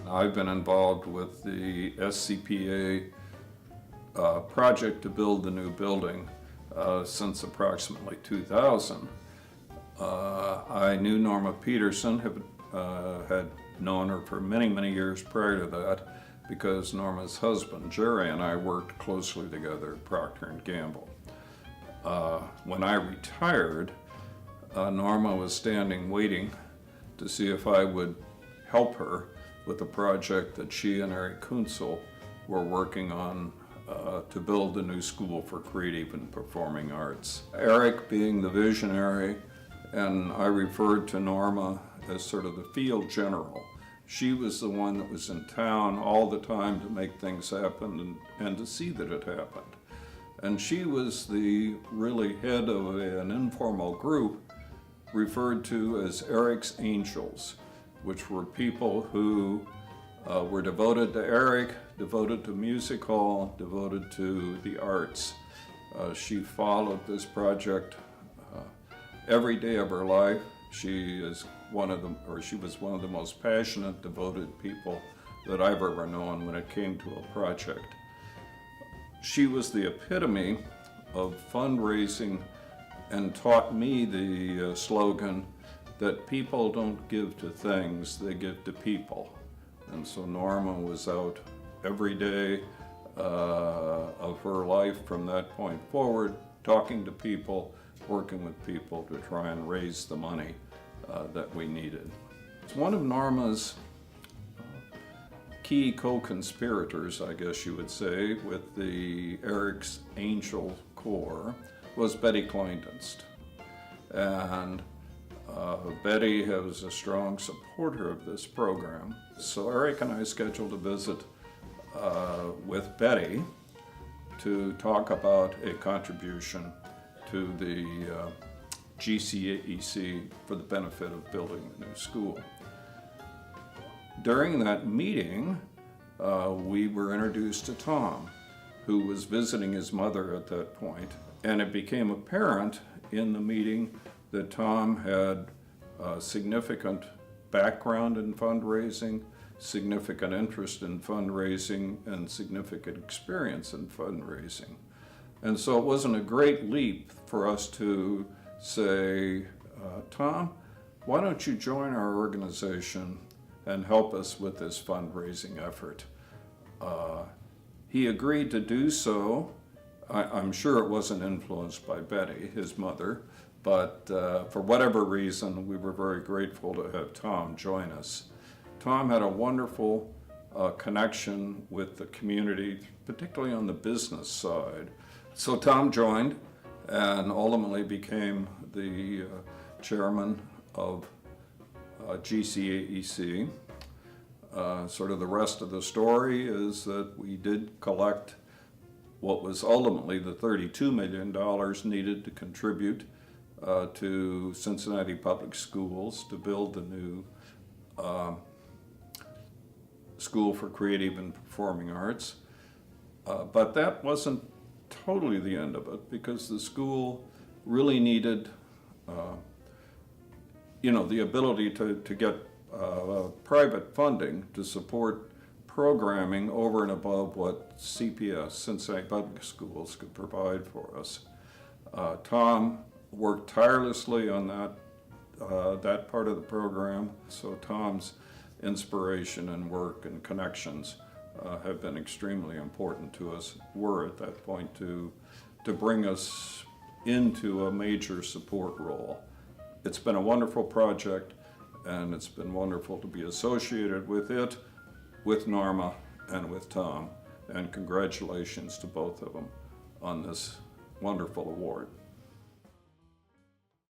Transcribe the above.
I've been involved with the SCPA project to build the new building since approximately 2000. I knew Norma Petersen, had known her for many, many years prior to that, because Norma's husband, Jerry, and I worked closely together at Procter & Gamble. When I retired, Norma was standing waiting to see if I would help her with a project that she and Eric Kunzel were working on to build a new school for creative and performing arts. Eric being the visionary, and I referred to Norma as sort of the field general. She was the one that was in town all the time to make things happen and to see that it happened. And she was the really head of an informal group referred to as Eric's Angels, which were people who were devoted to Eric, devoted to music hall, devoted to the arts. She followed this project every day of her life. She was one of the most passionate, devoted people that I've ever known when it came to a project. She was the epitome of fundraising and taught me the slogan that people don't give to things, they give to people. And so Norma was out every day of her life from that point forward, talking to people, working with people to try and raise the money that we needed. It's one of Norma's key co-conspirators, I guess you would say, with the Eric's Angel Corps was Betty Klinedinst. And Betty was a strong supporter of this program. So Eric and I scheduled a visit with Betty to talk about a contribution to the GCAEC for the benefit of building the new school. During that meeting, we were introduced to Tom, who was visiting his mother at that point, and it became apparent in the meeting that Tom had significant background in fundraising, significant interest in fundraising, and significant experience in fundraising. And so it wasn't a great leap for us to say, Tom, why don't you join our organization and help us with this fundraising effort? He agreed to do so. I'm sure it wasn't influenced by Betty, his mother, but for whatever reason, we were very grateful to have Tom join us. Tom had a wonderful connection with the community, particularly on the business side. So Tom joined and ultimately became the chairman of GCAEC. Sort of the rest of the story is that we did collect what was ultimately the $32 million needed to contribute to Cincinnati Public Schools to build the new School for Creative and Performing Arts. But that wasn't totally the end of it, because the school really needed the ability to get private funding to support programming over and above what CPS, Cincinnati Public Schools, could provide for us. Tom worked tirelessly on that part of the program, so Tom's inspiration and work and connections have been extremely important to us, were at that point to bring us into a major support role. It's been a wonderful project, and it's been wonderful to be associated with it, with Norma, and with Tom. And congratulations to both of them on this wonderful award.